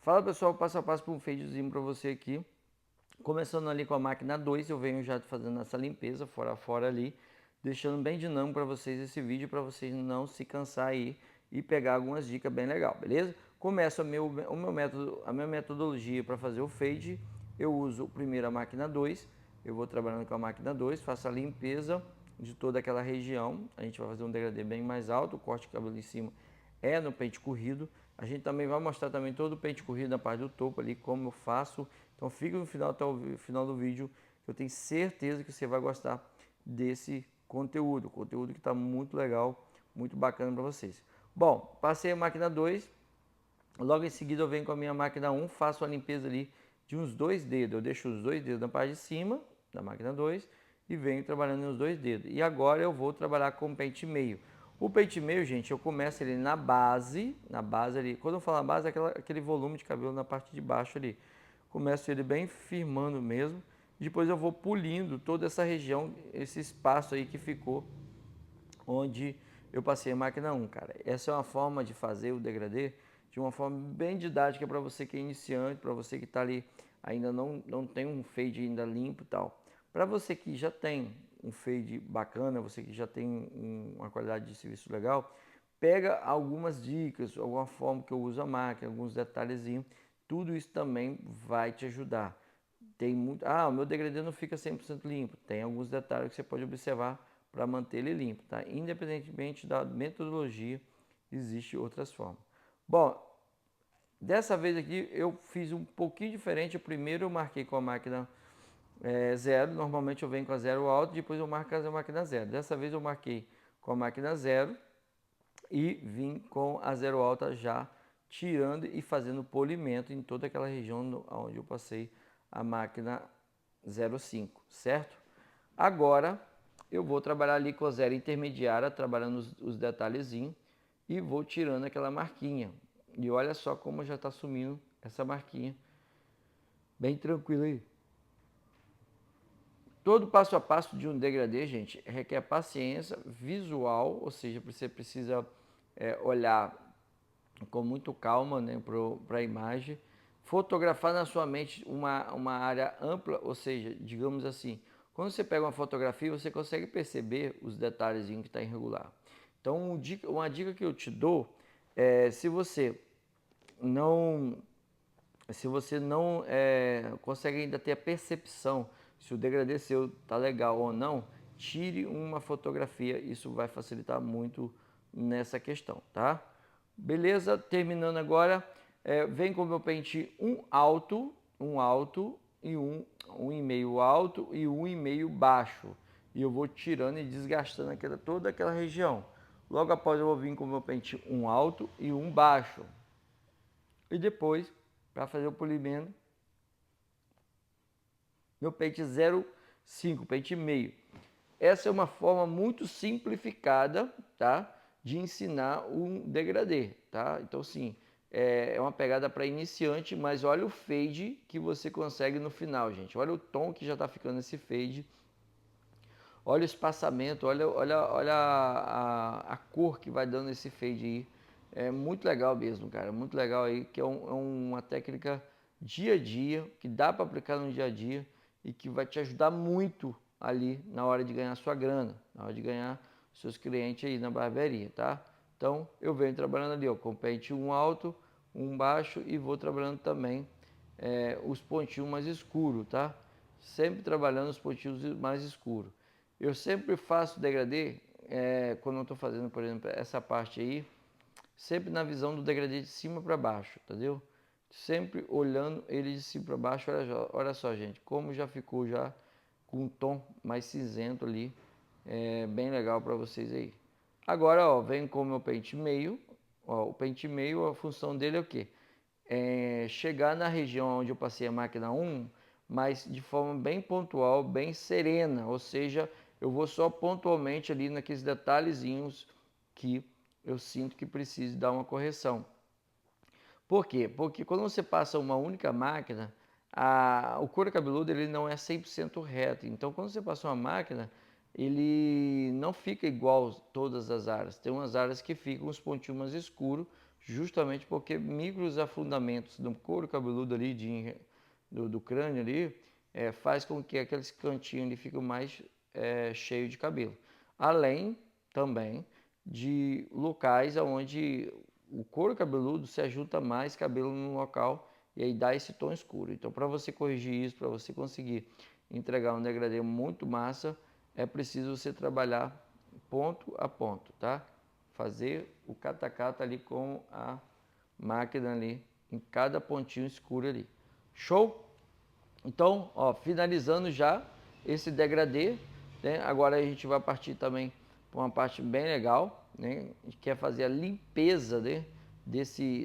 Fala pessoal, passo a passo para um fadezinho para você aqui. Começando ali com a máquina 2, eu venho já fazendo essa limpeza fora a fora ali, deixando bem dinâmico para vocês esse vídeo, para vocês não se cansar aí e pegar algumas dicas bem legal, beleza? Começo a minha metodologia para fazer o fade. Eu uso primeiro a máquina 2, eu vou trabalhando com a máquina 2, faço a limpeza de toda aquela região. A gente vai fazer um degradê bem mais alto, o corte de cabelo em cima é no pente corrido. A gente também vai mostrar também todo o pente corrido na parte do topo ali, como eu faço. Então fica no final até o final do vídeo, eu tenho certeza que você vai gostar desse conteúdo. Conteúdo que está muito legal, muito bacana para vocês. Bom, passei a máquina 2, logo em seguida eu venho com a minha máquina 1, faço a limpeza ali de uns 2 dedos. Eu deixo os 2 dedos na parte de cima da máquina 2 e venho trabalhando nos 2 dedos. E agora eu vou trabalhar com o pente meio. O pente meio, gente, eu começo ele na base ali. Quando eu falo na base, é aquele volume de cabelo na parte de baixo ali. Começo ele bem firmando mesmo. Depois eu vou pulindo toda essa região, esse espaço aí que ficou onde eu passei a máquina 1, cara. Essa é uma forma de fazer o degradê de uma forma bem didática para você que é iniciante, para você que está ali ainda não tem um fade ainda limpo e tal. Para você que já tem um fade bacana, você que já tem uma qualidade de serviço legal, pega algumas dicas, alguma forma que eu uso a máquina, alguns detalhezinhos, tudo isso também vai te ajudar. Tem muito, o meu degradê não fica 100% limpo, tem alguns detalhes que você pode observar para manter ele limpo, tá? Independentemente da metodologia, existe outras formas. Bom, dessa vez aqui eu fiz um pouquinho diferente. Primeiro eu marquei com a máquina 0, normalmente eu venho com a 0 alto, depois eu marco a máquina 0. Dessa vez eu marquei com a máquina 0 e vim com a 0 alta já tirando e fazendo polimento em toda aquela região onde eu passei a máquina 0,5, certo? Agora eu vou trabalhar ali com a 0 intermediária, trabalhando os detalhezinhos e vou tirando aquela marquinha. E olha só como já está sumindo essa marquinha. Bem tranquilo aí. Todo passo a passo de um degradê, gente, requer paciência visual, ou seja, você precisa olhar com muito calma, né, para a imagem. Fotografar na sua mente uma área ampla, ou seja, digamos assim, quando você pega uma fotografia, você consegue perceber os detalhes que está irregular. Então, uma dica que eu te dou é, não se você não consegue ainda ter a percepção se o degradê seu tá legal ou não, tire uma fotografia, isso vai facilitar muito nessa questão, tá? Beleza, terminando agora, vem com o meu pente um alto e um e meio alto e um e meio baixo. E eu vou tirando e desgastando toda aquela região. Logo após eu vou vir com o meu pente um alto e um baixo. E depois, para fazer o polimento, meu pente 0,5, pente meio. Essa é uma forma muito simplificada, tá, de ensinar um degradê, tá? Então, sim, é uma pegada para iniciante, mas olha o fade que você consegue no final, gente. Olha o tom que já está ficando esse fade. Olha o espaçamento, olha a cor que vai dando esse fade aí. É muito legal mesmo, cara. Muito legal aí, que é uma técnica dia a dia, que dá para aplicar no dia a dia e que vai te ajudar muito ali na hora de ganhar sua grana, na hora de ganhar seus clientes aí na barbearia, tá? Então, eu venho trabalhando ali, ó, com pente um alto, um baixo e vou trabalhando também os pontinhos mais escuros, tá? Sempre trabalhando os pontinhos mais escuros. Eu sempre faço degradê, quando eu estou fazendo, por exemplo, essa parte aí, sempre na visão do degradê de cima para baixo, entendeu? Sempre olhando ele de cima para baixo. Olha só, gente, como já ficou já com um tom mais cinzento ali, bem legal para vocês aí. Agora, ó, vem com o meu pente meio. Ó, o pente meio, a função dele é o quê? Chegar na região onde eu passei a máquina 1, mas de forma bem pontual, bem serena, ou seja, eu vou só pontualmente ali naqueles detalhezinhos que eu sinto que preciso dar uma correção. Por quê? Porque quando você passa uma única máquina, o couro cabeludo ele não é 100% reto. Então, quando você passa uma máquina, ele não fica igual todas as áreas. Tem umas áreas que ficam os pontinhos mais escuros, justamente porque microafundamentos do couro cabeludo ali, do crânio ali, faz com que aqueles cantinhos ali fiquem mais cheio de cabelo. Além também de locais onde o couro cabeludo se ajunta mais cabelo no local e aí dá esse tom escuro. Então, para você corrigir isso, para você conseguir entregar um degradê muito massa, é preciso você trabalhar ponto a ponto, tá? Fazer o cata-cata ali com a máquina ali, em cada pontinho escuro ali. Show? Então, ó, finalizando já esse degradê, né? Agora a gente vai partir também para uma parte bem legal, né? A gente quer fazer a limpeza, né?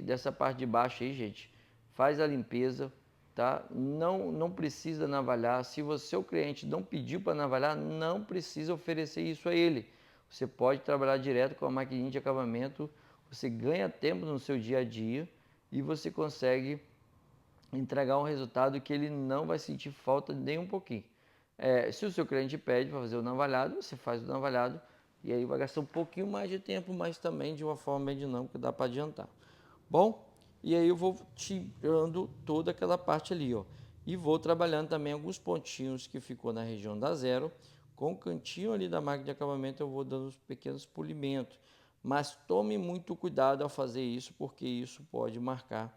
Dessa parte de baixo aí, gente. Faz a limpeza, tá? Não precisa navalhar. Se o seu cliente não pediu para navalhar, não precisa oferecer isso a ele. Você pode trabalhar direto com a maquininha de acabamento, você ganha tempo no seu dia a dia e você consegue entregar um resultado que ele não vai sentir falta nem um pouquinho. Se o seu cliente pede para fazer o navalhado, você faz o navalhado e aí vai gastar um pouquinho mais de tempo, mas também de uma forma bem dinâmica, dá para adiantar. Bom, e aí eu vou tirando toda aquela parte ali, ó, e vou trabalhando também alguns pontinhos que ficou na região da zero, com o cantinho ali da máquina de acabamento eu vou dando os pequenos polimentos, mas tome muito cuidado ao fazer isso, porque isso pode marcar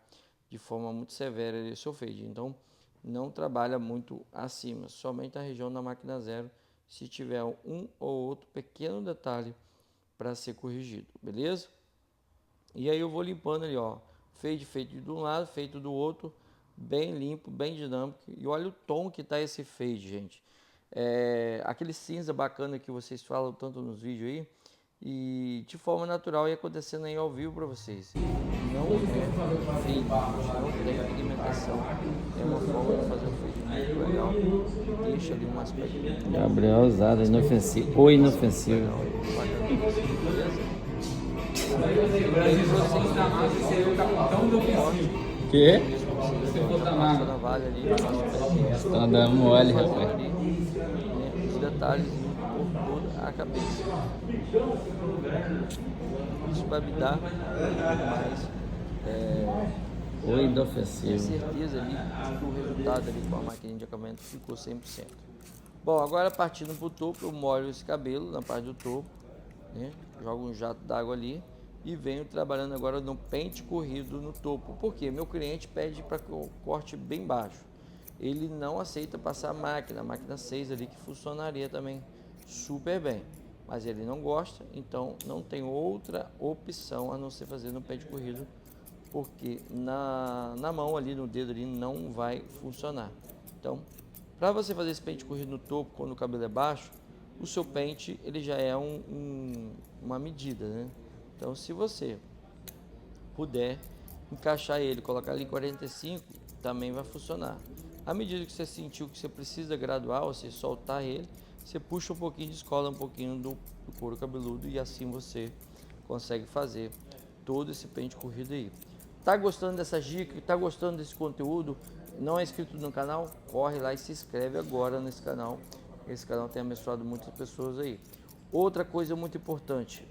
de forma muito severa o seu fade. Então, não trabalha muito acima, somente a região da máquina zero, se tiver um ou outro pequeno detalhe para ser corrigido, beleza? E aí eu vou limpando ali, ó, fade feito de um lado, feito do outro, bem limpo, bem dinâmico. E olha o tom que tá esse fade, gente. Aquele cinza bacana que vocês falam tanto nos vídeos aí, e de forma natural e acontecendo aí ao vivo para vocês. Não é fade, não tem pigmentação. É uma forma de fazer um fade muito legal. Deixa ali um aspecto. Gabriel Ousado, inofensivo. Ou inofensivo. Que? Estão dando mole, rapaz. Os detalhes por toda a cabeça. Isso vai me dar mais Ou inofensivo. certeza ali que o resultado ali com a maquininha de acabamento ficou 100%. Bom, agora partindo para o topo, eu molho esse cabelo na parte do topo, né? Jogo um jato d'água ali e venho trabalhando agora no pente corrido no topo. Porque meu cliente pede para que eu corte bem baixo. Ele não aceita passar a máquina 6 ali, que funcionaria também super bem. Mas ele não gosta, então não tem outra opção a não ser fazer no pente corrido, porque na mão ali, no dedo ali, não vai funcionar. Então, para você fazer esse pente corrido no topo, quando o cabelo é baixo, o seu pente ele já é uma medida, né? Então, se você puder encaixar ele, colocar ele em 45, também vai funcionar. À medida que você sentiu que você precisa graduar, você soltar ele, você puxa um pouquinho, descola um pouquinho do couro cabeludo e assim você consegue fazer todo esse pente corrido aí. Tá gostando dessa dica? Tá gostando desse conteúdo? Não é inscrito no canal? Corre lá e se inscreve agora nesse canal. Esse canal tem abençoado muitas pessoas aí. Outra coisa muito importante,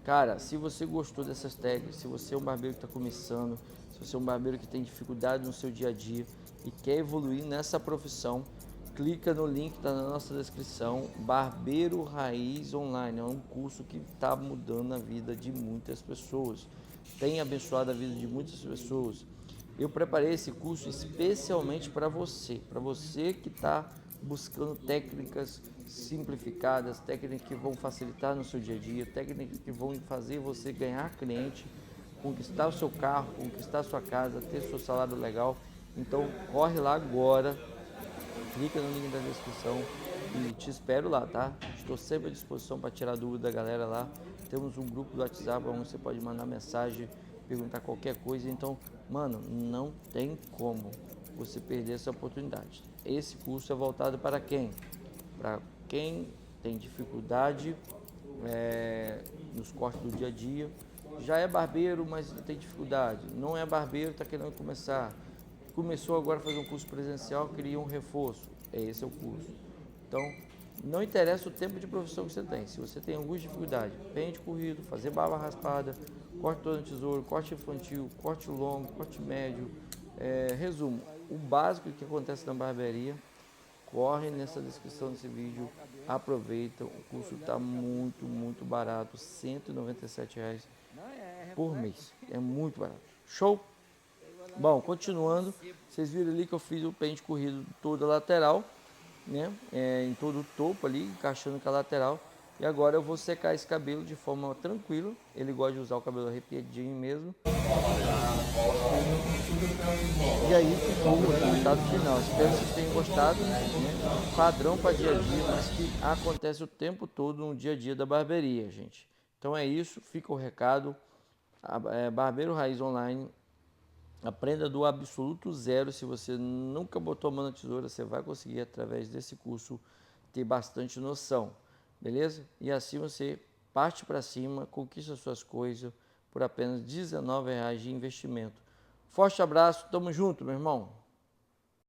cara, se você gostou dessas técnicas, se você é um barbeiro que está começando, se você é um barbeiro que tem dificuldade no seu dia a dia e quer evoluir nessa profissão, clica no link que está na nossa descrição, Barbeiro Raiz Online. É um curso que está mudando a vida de muitas pessoas, tem abençoado a vida de muitas pessoas. Eu preparei esse curso especialmente para você que está buscando técnicas simplificadas, técnicas que vão facilitar no seu dia a dia, técnicas que vão fazer você ganhar cliente, conquistar o seu carro, conquistar a sua casa, ter seu salário legal. Então corre lá agora, clica no link da descrição e te espero lá, tá? Estou sempre à disposição para tirar dúvida da galera lá. Temos um grupo do WhatsApp onde você pode mandar mensagem, perguntar qualquer coisa. Então, mano, não tem como você perder essa oportunidade. Esse curso é voltado para quem? Para quem tem dificuldade nos cortes do dia a dia. Já é barbeiro, mas tem dificuldade. Não é barbeiro, está querendo começar. Começou agora a fazer um curso presencial, queria um reforço. Esse é o curso. Então, não interessa o tempo de profissão que você tem. Se você tem alguma dificuldade, pente corrido, fazer barba raspada, corte todo na tesoura, corte infantil, corte longo, corte médio. Resumo, o básico que acontece na barbearia, corre nessa descrição desse vídeo, aproveita, o curso está muito barato, R$ 197 por mês, é muito barato. Show? Bom, continuando, vocês viram ali que eu fiz o pente corrido toda a lateral, né? Em todo o topo ali, encaixando com a lateral. E agora eu vou secar esse cabelo de forma tranquila. Ele gosta de usar o cabelo arrepiadinho mesmo. E aí ficou o resultado final. Espero que vocês tenham gostado, né? Padrão para dia a dia, mas que acontece o tempo todo no dia a dia da barbearia, gente. Então é isso, fica o recado. Barbeiro Raiz Online. Aprenda do absoluto zero. Se você nunca botou a mão na tesoura, você vai conseguir, através desse curso, ter bastante noção. Beleza? E assim você parte para cima, conquista suas coisas por apenas R$ 19 de investimento. Forte abraço, tamo junto, meu irmão.